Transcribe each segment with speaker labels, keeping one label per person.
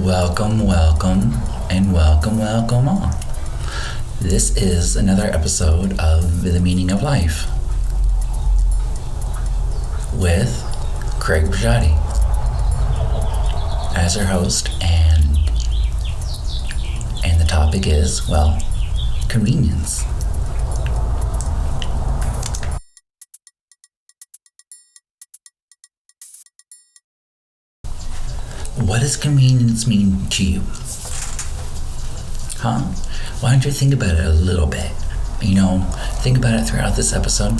Speaker 1: Welcome, and welcome all. This is another episode of The Meaning of Life with Craig Bajati as your host, and the topic is, convenience. What does convenience mean to you? Why don't you think about it a little bit? Think about it throughout this episode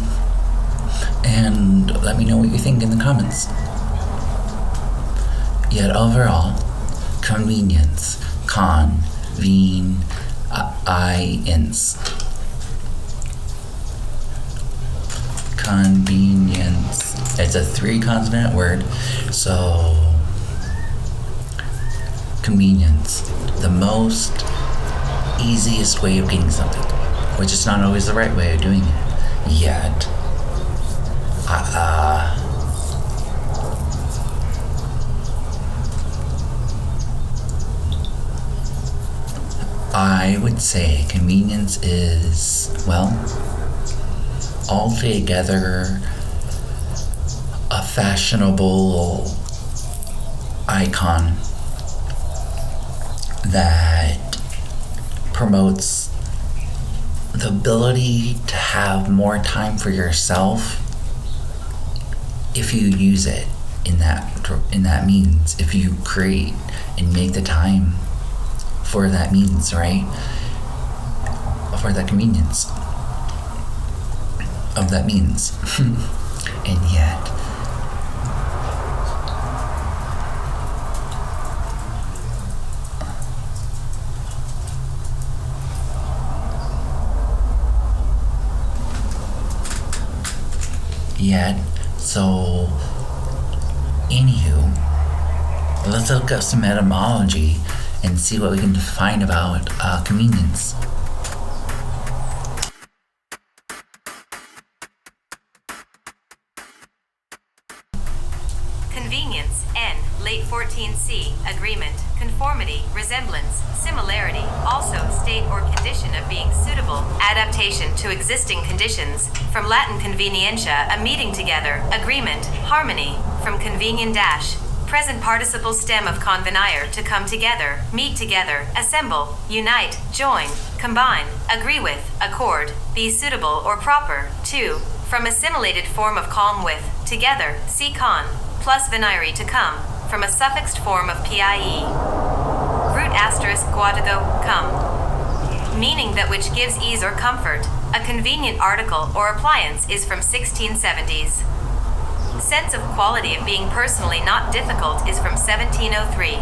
Speaker 1: and let me know what you think in the comments. Yet overall, convenience, convenience. It's a 3-consonant word, so convenience, the most easiest way of getting something, which is not always the right way of doing it. Yet, I would say convenience is, altogether a fashionable icon that promotes the ability to have more time for yourself if you use it in that means, if you create and make the time for that means, right? For that convenience of that means. And yet, so anywho, let's look up some etymology and see what we can find about convenience.
Speaker 2: Convenience, N, late 14C, agreement, conformity, resemblance, similarity, also state or condition of being suitable, adaptation to existing conditions, from Latin convenientia, a meeting together, agreement, harmony, from convenient dash, present participle stem of convenire, to come together, meet together, assemble, unite, join, combine, agree with, accord, be suitable or proper, to, from assimilated form of calm with, together, see con, plus venire to come, from a suffixed form of pie. Root asterisk guadago, come. Meaning that which gives ease or comfort. A convenient article or appliance is from 1670s. Sense of quality of being personally not difficult is from 1703.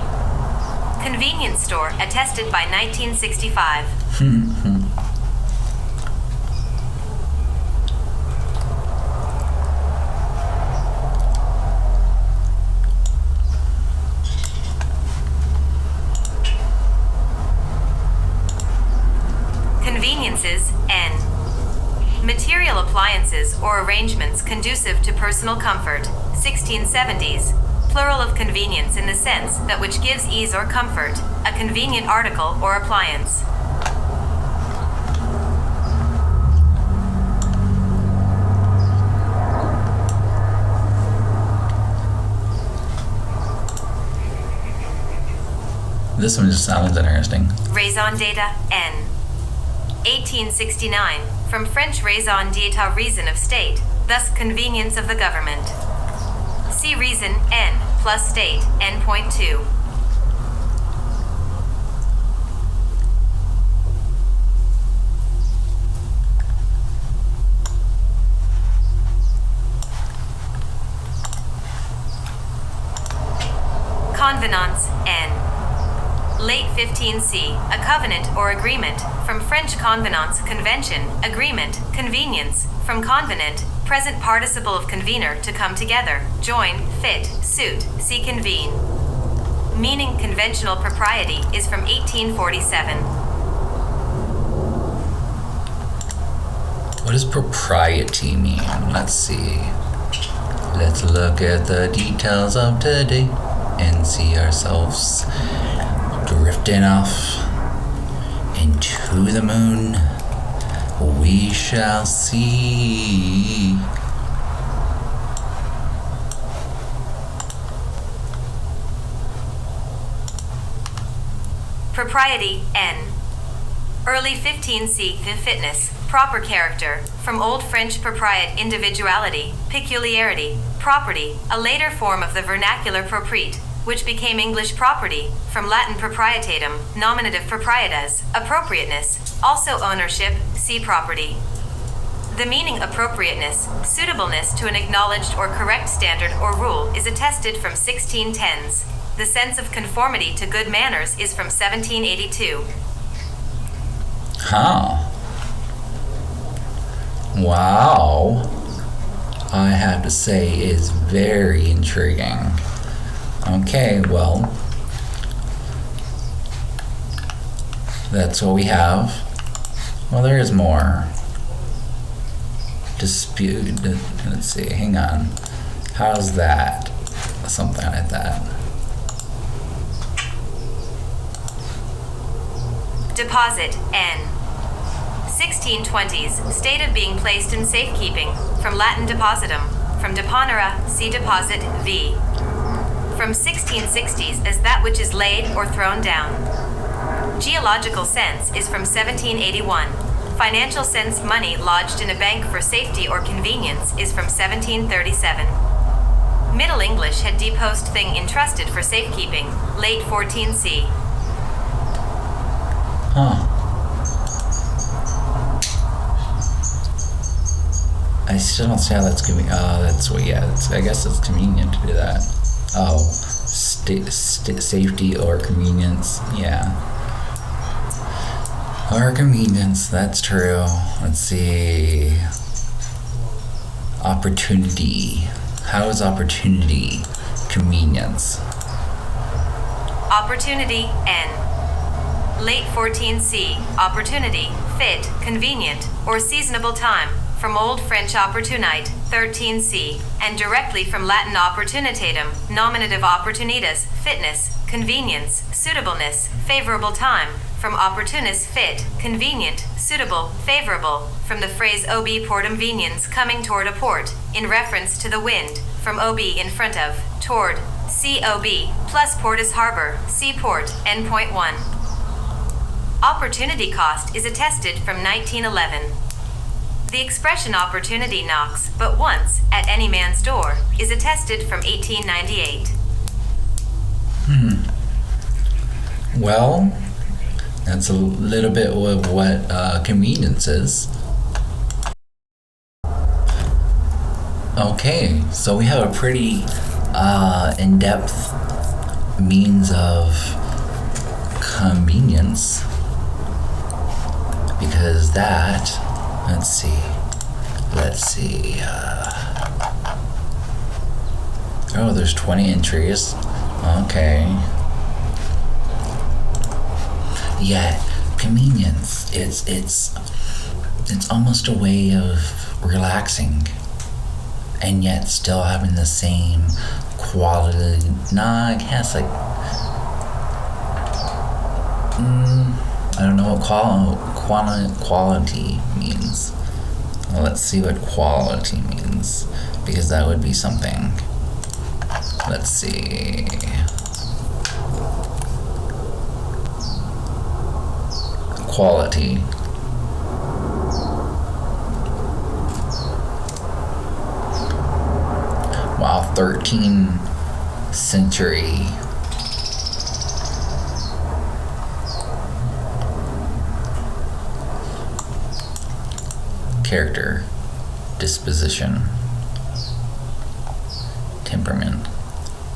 Speaker 2: Convenience store attested by 1965. Conveniences, N. Material appliances or arrangements conducive to personal comfort, 1670s. Plural of convenience in the sense that which gives ease or comfort, a convenient article or appliance.
Speaker 1: This one just sounds interesting.
Speaker 2: Raison d'etat, N. 1869, from French raison d'etat, reason of state, thus convenience of the government. See reason, N, plus state, N.2. Convenance, N. Late 15C, a covenant or agreement, from French convenance, convention, agreement, convenience, from convenant, present participle of convener, to come together, join, fit, suit, see convene. Meaning conventional propriety is from 1847.
Speaker 1: What does propriety mean? Let's see. Let's look at the details of today. and see ourselves drifting off into the moon. We shall see.
Speaker 2: Propriety N. Early 15c. The fitness, proper character, from Old French propriet, individuality, peculiarity, property, a later form of the vernacular propriete, which became English property, from Latin proprietatem, nominative proprietas, appropriateness, also ownership, see property. The meaning appropriateness, suitableness to an acknowledged or correct standard or rule is attested from 1610s. The sense of conformity to good manners is from 1782.
Speaker 1: Huh. Wow. I have to say is very intriguing. Okay, well, that's what we have. Well, there is more. Dispute. Let's see, hang on. How's that? Something like that.
Speaker 2: Deposit N. 1620s, state of being placed in safekeeping, from Latin depositum, from deponere, see deposit, v. From 1660s as that which is laid or thrown down. Geological sense is from 1781. Financial sense, money lodged in a bank for safety or convenience, is from 1737. Middle English had deposed thing entrusted for safekeeping, late 14c.
Speaker 1: Huh. I still don't see how that's convenient. That's what, yeah, I guess it's convenient to do that. Oh, safety or convenience, yeah. Or convenience, that's true. Let's see. Opportunity. How is opportunity convenience?
Speaker 2: Opportunity N. Late 14c. Opportunity, fit, convenient, or seasonable time, from Old French opportunite, 13c, and directly from Latin opportunitatem, nominative opportunitas, fitness, convenience, suitableness, favorable time, from opportunus, fit, convenient, suitable, favorable, from the phrase ob portum veniens, coming toward a port, in reference to the wind, from ob in front of, toward, cob, plus portus harbor, seaport, endpoint 1. Opportunity cost is attested from 1911. The expression opportunity knocks but once at any man's door is attested from 1898.
Speaker 1: Well, that's a little bit of what convenience is. Okay, so we have a pretty in-depth means of convenience, because that, let's see, oh, there's 20 entries. Okay. Yeah, convenience, it's almost a way of relaxing and yet still having the same quality. Nah, I guess, like, I don't know what quality means. Well, let's see what quality means, because that would be something. Let's see. Quality. Wow, 13th century. Character, disposition, temperament.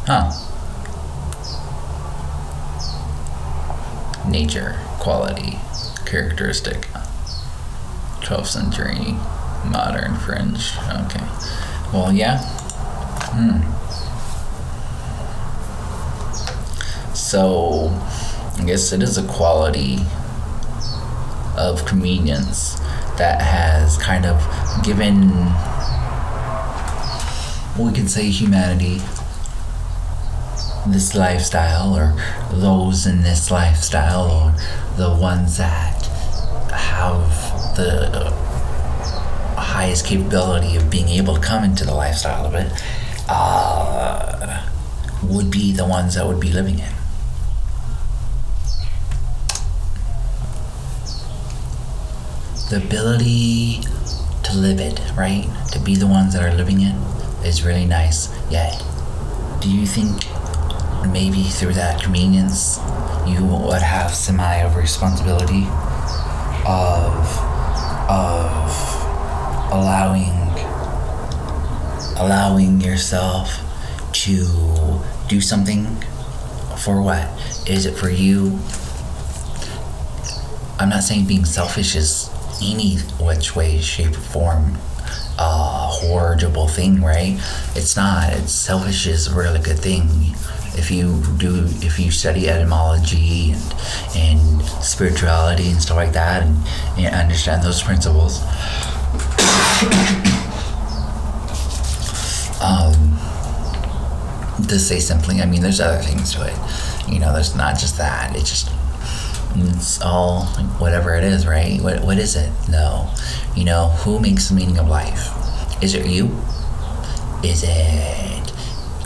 Speaker 1: Huh. Nature, quality, characteristic. 12th century, modern French. Okay. Well, yeah. So, I guess it is a quality of convenience that has kind of given, we could say, humanity this lifestyle, or those in this lifestyle, or the ones that have the highest capability of being able to come into the lifestyle of it, would be the ones that would be living it. The ability to live it, right? To be the ones that are living it is really nice. Yet, do you think maybe through that convenience you would have semi of responsibility of allowing yourself to do something? For what? Is it for you? I'm not saying being selfish is any which way, shape, or form a horrible thing, right? It's not. It's selfish is a really good thing. If you study etymology and spirituality and stuff like that, and understand those principles, to say simply, I mean, there's other things to it. There's not just that. It's all whatever it is, right? What is it? No. Who makes the meaning of life? Is it you? Is it,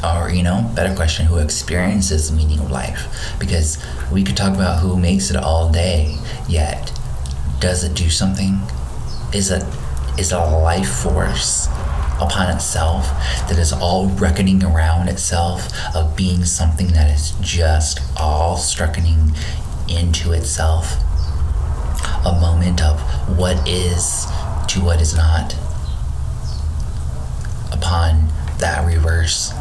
Speaker 1: or, better question, who experiences the meaning of life? Because we could talk about who makes it all day, yet does it do something? Is it a life force upon itself that is all reckoning around itself of being something that is just all struckening into itself, a moment of what is to what is not, upon that reverse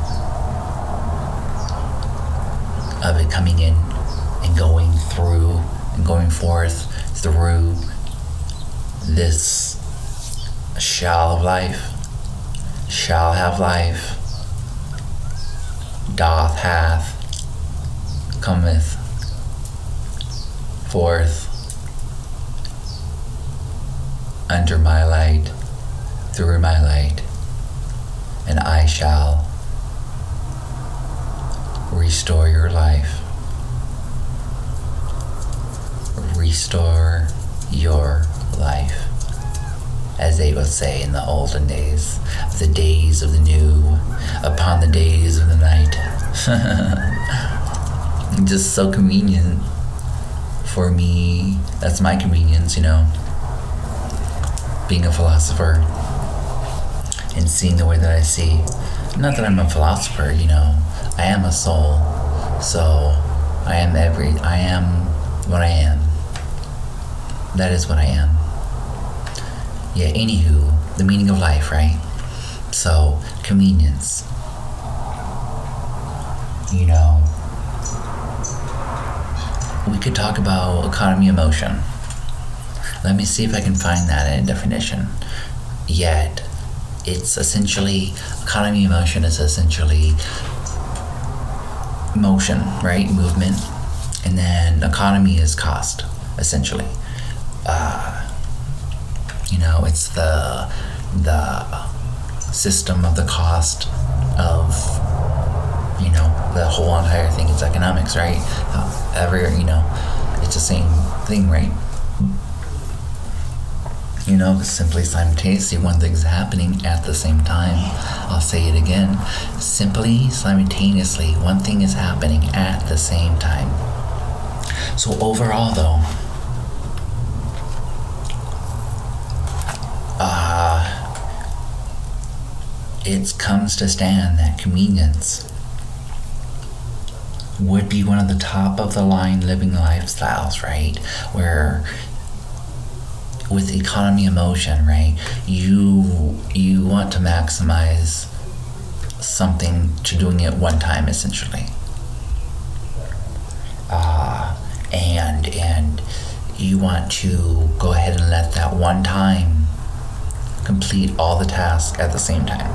Speaker 1: of it coming in and going through and going forth through this shall of life, shall have life, doth, hath, cometh forth under my light, through my light, and I shall restore your life, restore your life, as they would say in the olden days, the days of the new, upon the days of the night. Just so convenient for me. That's my convenience, being a philosopher and seeing the way that I see. Not that I'm a philosopher, I am a soul, so I am what I am. That is what I am. Yeah, anywho, the meaning of life, right? So, convenience. We could talk about economy of motion. Let me see if I can find that in a definition. Yet, it's essentially, economy of motion is essentially motion, right? Movement. And then economy is cost, essentially. It's the system of the cost of, the whole entire thing. It's economics, right? It's the same thing, right? Simply simultaneously, one thing's happening at the same time. I'll say it again. Simply, simultaneously, one thing is happening at the same time. So overall, though, it comes to stand that convenience would be one of the top of the line living lifestyles, right? Where with economy of motion, right, you want to maximize something to doing it one time, essentially. And you want to go ahead and let that one time complete all the tasks at the same time.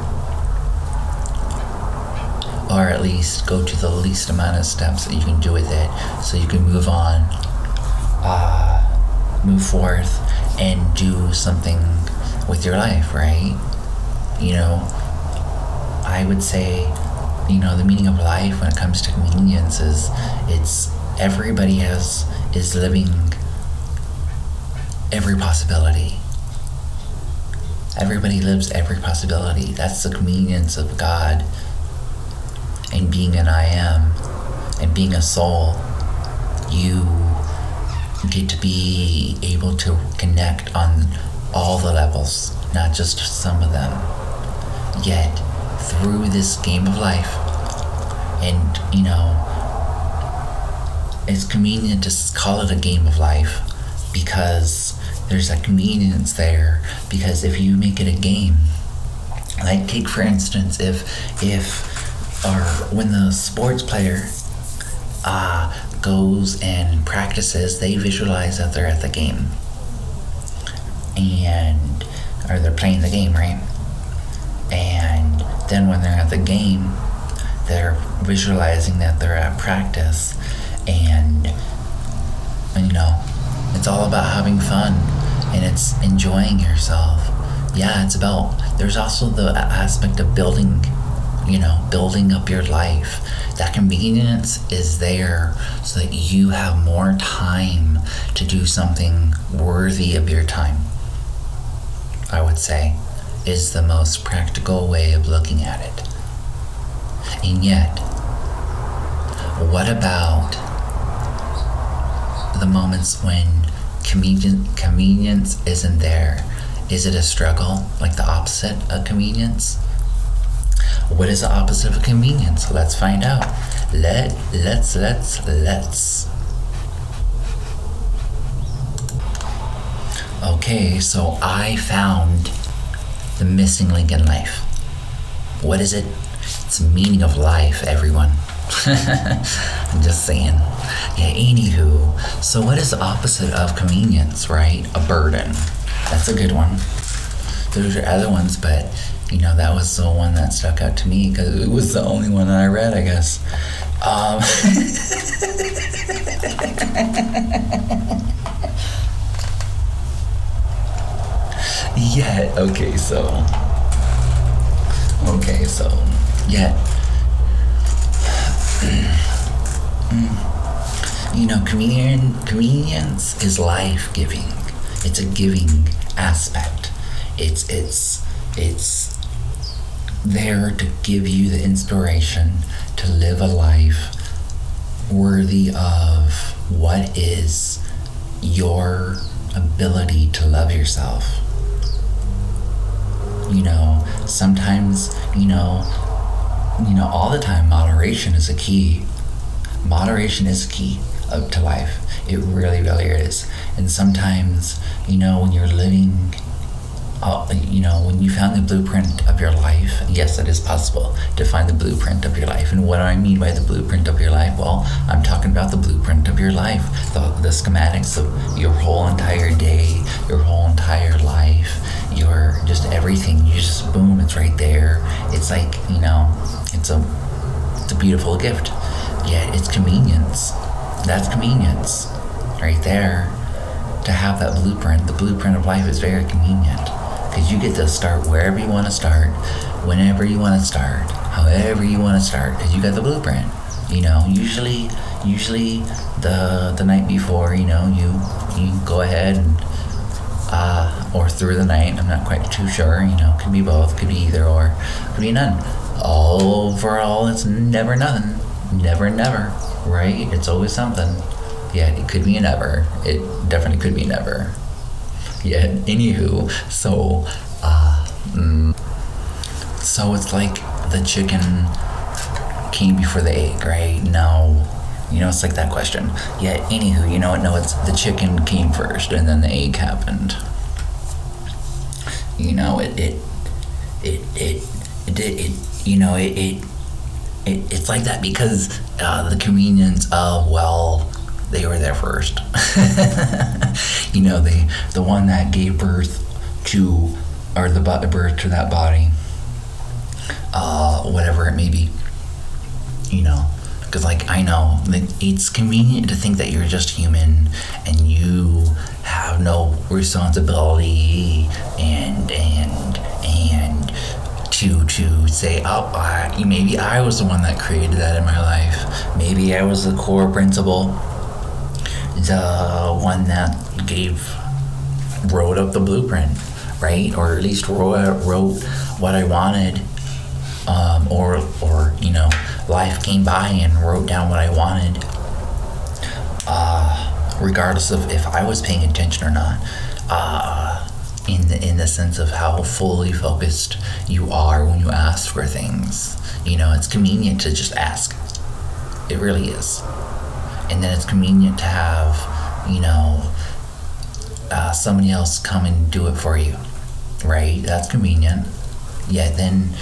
Speaker 1: Or at least go to the least amount of steps that you can do with it, so you can move on, move forth, and do something with your life, right? I would say the meaning of life when it comes to convenience is everybody is living every possibility. Everybody lives every possibility. That's the convenience of God and being an I am and being a soul. You get to be able to connect on all the levels, not just some of them. Yet, through this game of life, and it's convenient to call it a game of life because there's a convenience there. Because if you make it a game, like take for instance, when the sports player goes and practices, they visualize that they're at the game, or they're playing the game, right? And then when they're at the game, they're visualizing that they're at practice, and it's all about having fun and it's enjoying yourself. Yeah, there's also the aspect of building up your life. That convenience is there so that you have more time to do something worthy of your time, I would say, is the most practical way of looking at it. And yet, what about the moments when convenience isn't there? Is it a struggle, like the opposite of convenience? What is the opposite of convenience? Let's find out. Let's. Okay, so I found the missing link in life. What is it? It's the meaning of life, everyone. I'm just saying. Yeah, anywho. So what is the opposite of convenience, right? A burden. That's a good one. There's other ones, but that was the one that stuck out to me because it was the only one that I read, I guess. Yeah, okay, so convenience is life-giving. It's a giving aspect. It's there to give you the inspiration to live a life worthy of what is your ability to love yourself. Sometimes, all the time, moderation is a key. Moderation is key to life. It really, really is. And sometimes, when you're living, when you found the blueprint of your life, yes, it is possible to find the blueprint of your life. And what do I mean by the blueprint of your life? Well, I'm talking about the blueprint of your life, the schematics of your whole entire day, your whole entire life, your just everything. You just, boom, it's right there. It's like, it's a beautiful gift. Yet it's convenience. That's convenience right there. To have that blueprint, the blueprint of life is very convenient. Because you get to start wherever you want to start, whenever you want to start, however you want to start, because you got the blueprint. Usually the night before, you go ahead and or through the night. I'm not quite too sure. Could be both, could be either or, could be none. Overall, it's never nothing, never, right? It's always something. Yeah, it could be a never. It definitely could be never. Yeah, anywho, so it's like the chicken came before the egg, right? No, it's like that question. Yeah, anywho, no, it's the chicken came first and then the egg happened. It's like that because the convenience of, well, they were there first. The one that gave birth to, or the birth to that body, whatever it may be, because I know it's convenient to think that you're just human and you have no responsibility and to say, oh, maybe I was the one that created that in my life. Maybe I was the core principal, the one that wrote up the blueprint, right? Or at least wrote what I wanted, or life came by and wrote down what I wanted, regardless of if I was paying attention or not. In the sense of how fully focused you are when you ask for things. It's convenient to just ask. It really is. And then it's convenient to have, somebody else come and do it for you, right? That's convenient. Yeah, then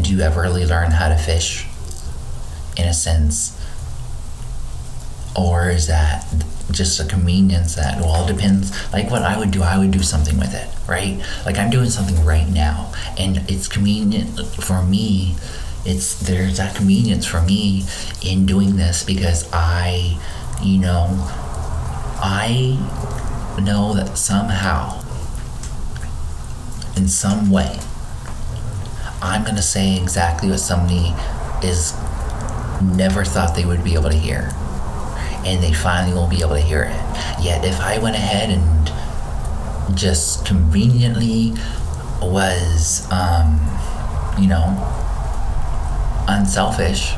Speaker 1: do you ever really learn how to fish, in a sense? Or is that just a convenience that, well, it depends. Like what I would do something with it, right? Like I'm doing something right now, and it's convenient for me. There's that convenience for me in doing this because I know that somehow, in some way, I'm gonna say exactly what somebody is never thought they would be able to hear. And they finally won't be able to hear it. Yet if I went ahead and just conveniently was, unselfish,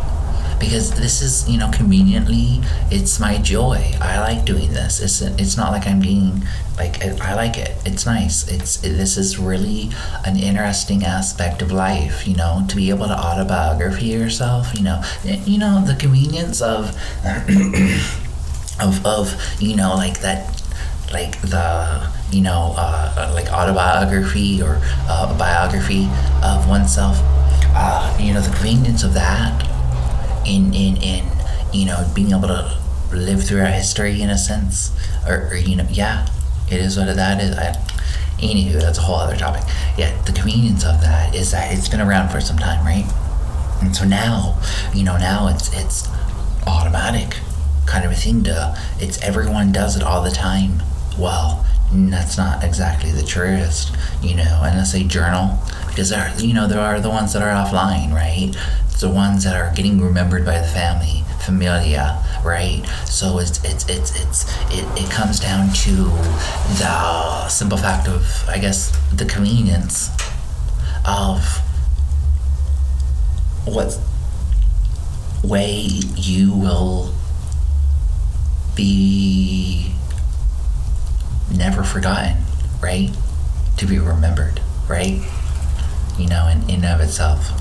Speaker 1: because this is, conveniently, it's my joy. I like doing this. It's not like I'm being, I like it. It's nice. This is really an interesting aspect of life, to be able to autobiography yourself, the convenience of, like that, like the, like autobiography or biography of oneself, the convenience of that in being able to live through our history in a sense, or yeah, it is what that is. Anywho, that's a whole other topic. Yeah, the convenience of that is that it's been around for some time, right? And so now, now it's automatic kind of a thing it's everyone does it all the time. Well, that's not exactly the truest, unless they journal, because there are the ones that are offline, right? It's the ones that are getting remembered by the familia, right? So it comes down to the simple fact of, I guess, the convenience of what way you will be never forgotten, right? To be remembered, right? In and of itself.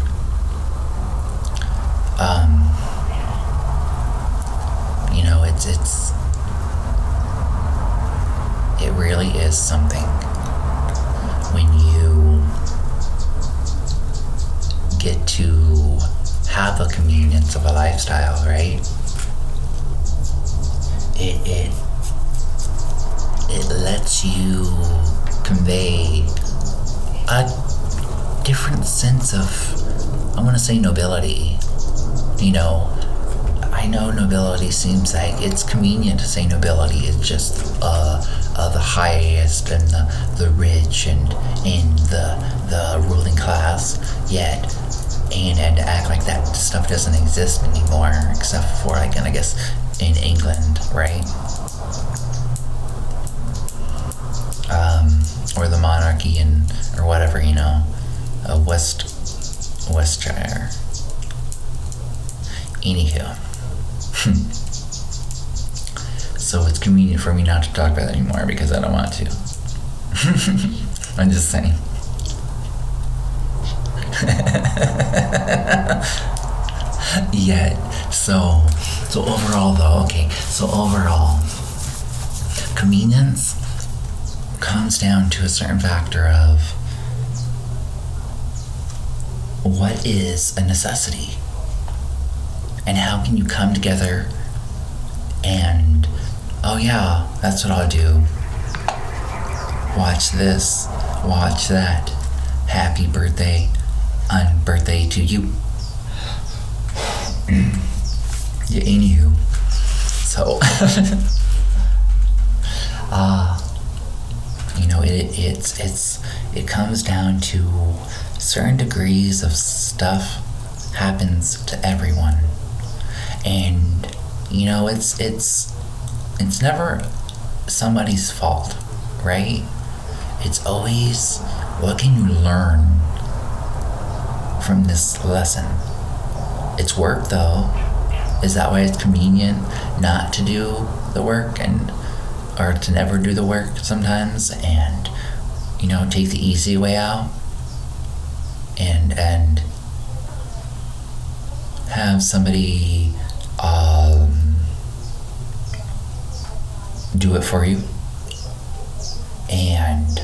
Speaker 1: It really is something when you get to have the convenience of a lifestyle, right? It lets you convey a different sense of, I want to say, nobility. I know nobility seems like it's convenient to say nobility is just the highest and the rich and the ruling class, yet and to act like that stuff doesn't exist anymore, except for I guess in England, right? Or the monarchy or whatever, Westshire. Anywho. So it's convenient for me not to talk about it anymore because I don't want to. I'm just saying. Yet, so overall though, okay, so overall, convenience comes down to a certain factor of what is a necessity and how can you come together and, oh yeah, that's what I'll do. Watch this, watch that. Happy birthday, birthday to you. Yeah, anywho. So, it comes down to certain degrees of stuff happens to everyone. And it's never somebody's fault, right? It's always, what can you learn from this lesson? It's work, though. Is that why it's convenient not to do the work, or to never do the work sometimes, and take the easy way out and have somebody do it for you? And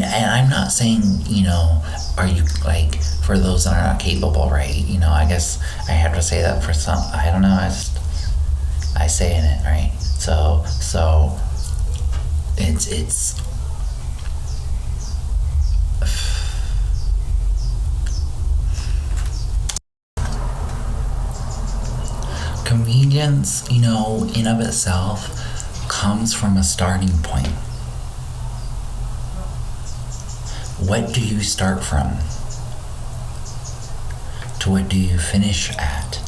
Speaker 1: I'm not saying, are you, like, for those that are not capable, right? I guess I have to say that for some. I don't know. I say in it, right? So it's convenience, in of itself comes from a starting point. What do you start from? To what do you finish at?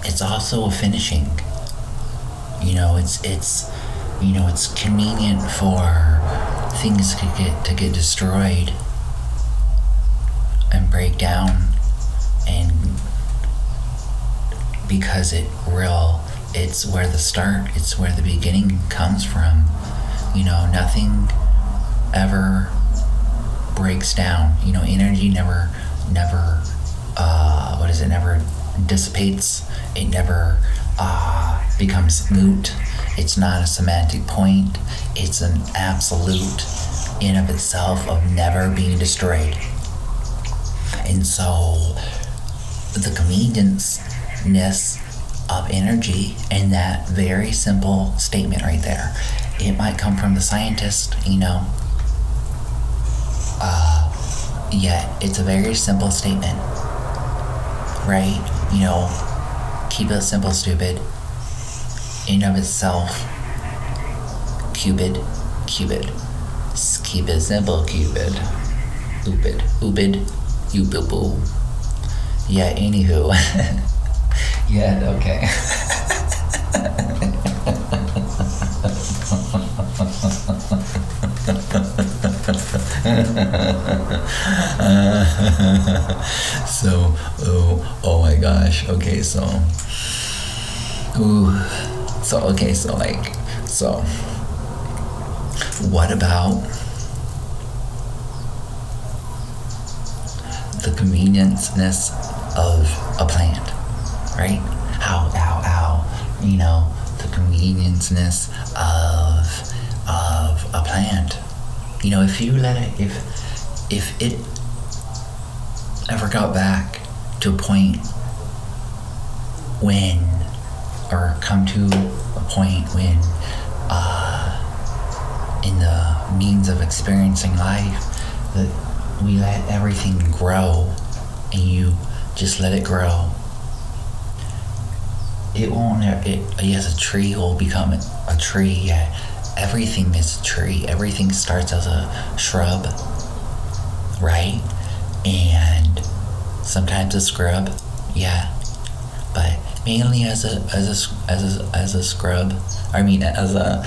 Speaker 1: It's also a finishing. It's convenient for things to get destroyed and break down, and because it's where the start, it's where the beginning comes from. Nothing ever breaks down. Energy never never dissipates. It never becomes moot. It's not a semantic point. It's an absolute in of itself of never being destroyed. And so the convenience-ness of energy in that very simple statement right there, it might come from the scientist, yet it's a very simple statement, right? Keep it simple, stupid. In of itself, Cupid. Keep it simple, Cupid. Oopid, you boo-boo. Yeah, anywho. Yeah, okay. Oh my gosh. Okay, so what about the convenience-ness of a plant, right? How the convenience-ness of a plant. If you let it, if it ever got back to a point when, or come to a point when, in the means of experiencing life, that we let everything grow, and you just let it grow, it won't. Yes, a tree will become a tree. Yeah, everything is a tree. Everything starts as a shrub, right? And sometimes a scrub, yeah, but mainly as a scrub. I mean, as a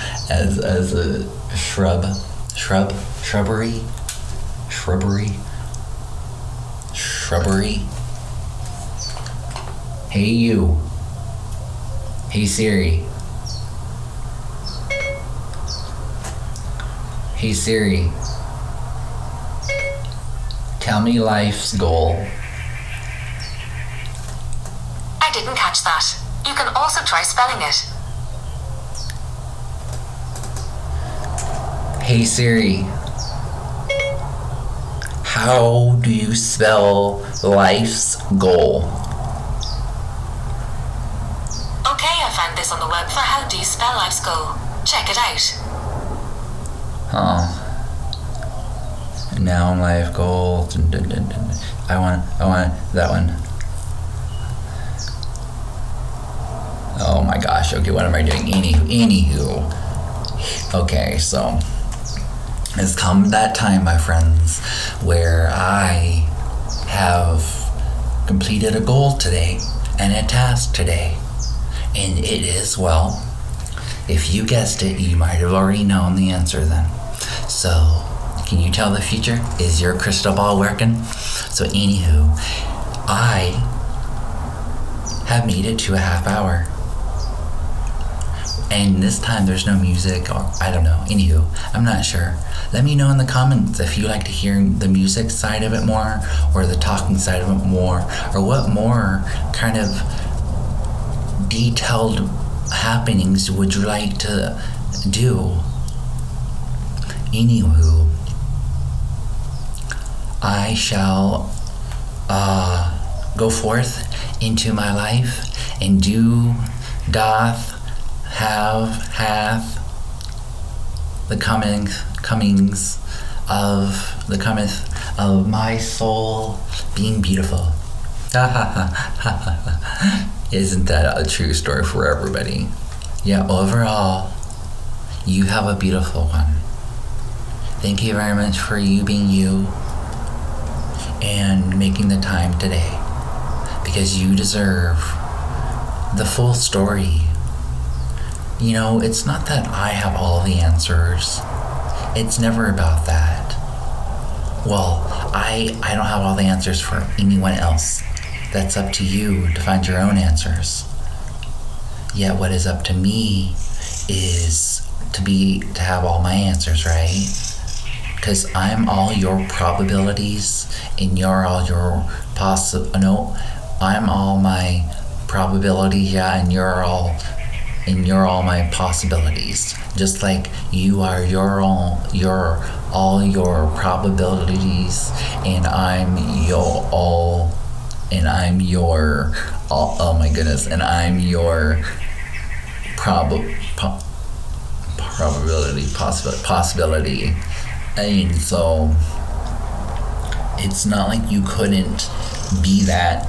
Speaker 1: shrubbery. Hey you. Hey Siri. Hey Siri. Tell me life's goal.
Speaker 2: I didn't catch that. You can also try spelling it.
Speaker 1: Hey Siri. How do you spell life's goal?
Speaker 2: Okay, I found this on the web for how do you spell life's goal. Check it out.
Speaker 1: Oh. Noun life goal. I want that one. Oh my gosh. Okay, what am I doing? Anywho. Okay, so has come that time, my friends, where I have completed a goal today and a task today. And it is, well, if you guessed it, you might have already known the answer then. So, can you tell the future? Is your crystal ball working? So anywho, I have made it to a half hour. And this time there's no music, or I don't know. Anywho, I'm not sure. Let me know in the comments if you like to hear the music side of it more, or the talking side of it more, or what more kind of detailed happenings would you like to do. Anywho, I shall go forth into my life and do, doth, hath the cometh of my soul being beautiful. Isn't that a true story for everybody? Yeah, overall, you have a beautiful one. Thank you very much for you being you and making the time today, because you deserve the full story. You know, it's not that I have all the answers. It's never about that. Well, I don't have all the answers for anyone else. That's up to you to find your own answers. Yet what is up to me is to have all my answers, right? Because I'm all your probabilities and you're all your I'm all my probability, yeah, and you're all my possibilities. Just like you are all your probabilities, and I'm your oh my goodness, and I'm your possibility. And so it's not like you couldn't be that.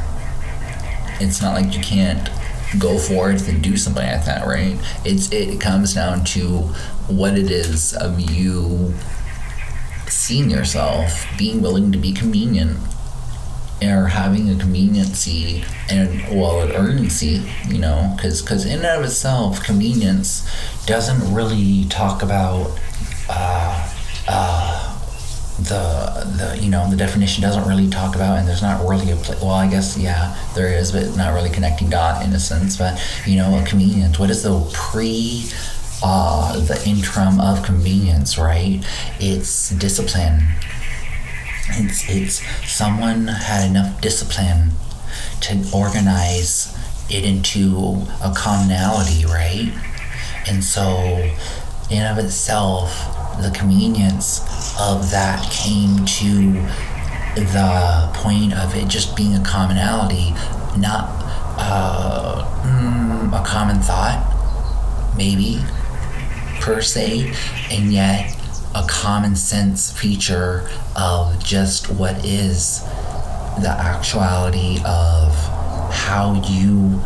Speaker 1: It's not like you can't go forth and do something like that, right? It comes down to what it is of you seeing yourself, being willing to be convenient, or having a conveniency and, well, an urgency, you know, because in and of itself, convenience doesn't really talk about the definition doesn't really talk about, and there's not really well, I guess, yeah, there is, but not really connecting dot in a sense. But, you know, a convenience, what is the the interim of convenience, right? It's discipline. It's someone had enough discipline to organize it into a commonality, right? And so, in of itself, the convenience of that came to the point of it just being a commonality, not a common thought, maybe, per se, and yet a common sense feature of just what is the actuality of how you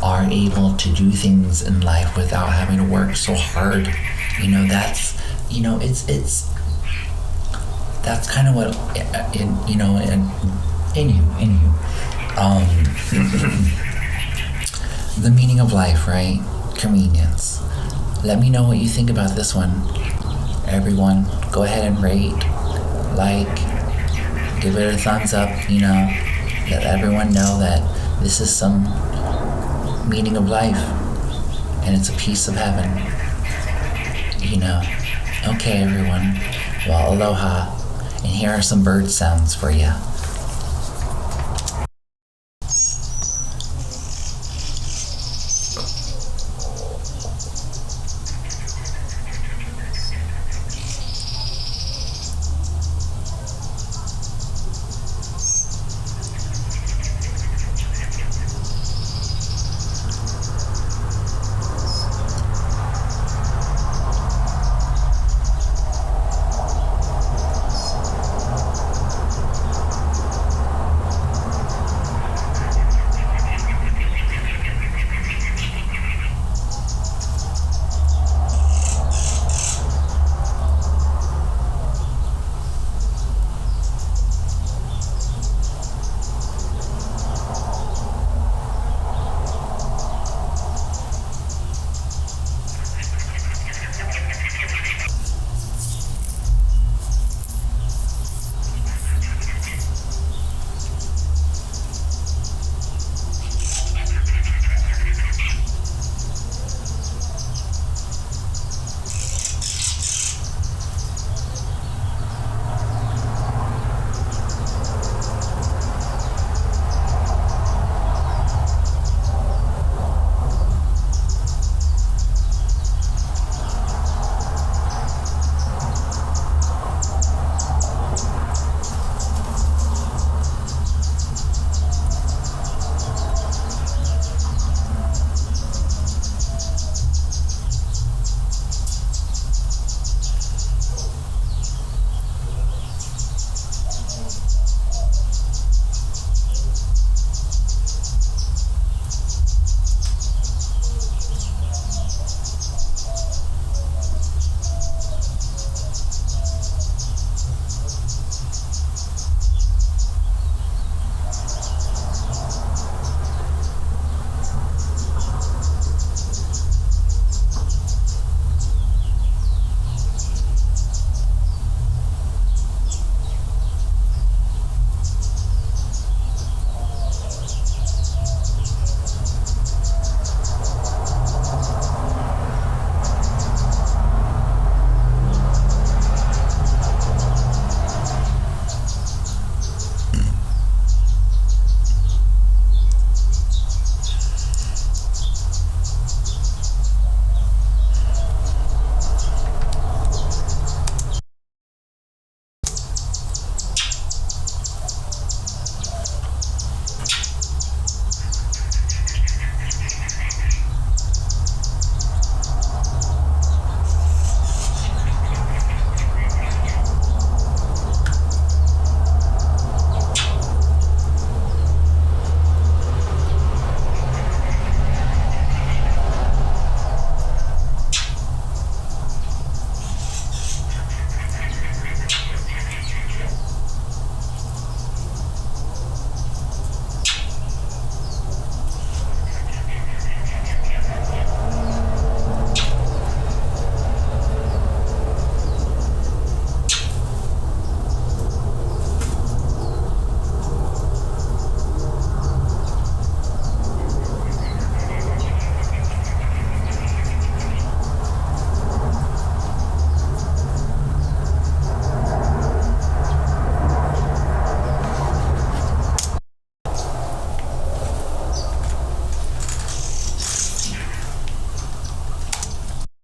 Speaker 1: are able to do things in life without having to work so hard. You know, that's, you know, it's that's kind of what, the meaning of life, right? Convenience. Let me know what you think about this one. Everyone, go ahead and rate, like, give it a thumbs up, you know, let everyone know that this is some meaning of life, and it's a piece of heaven, you know. Okay, everyone, well, aloha, and here are some bird sounds for you.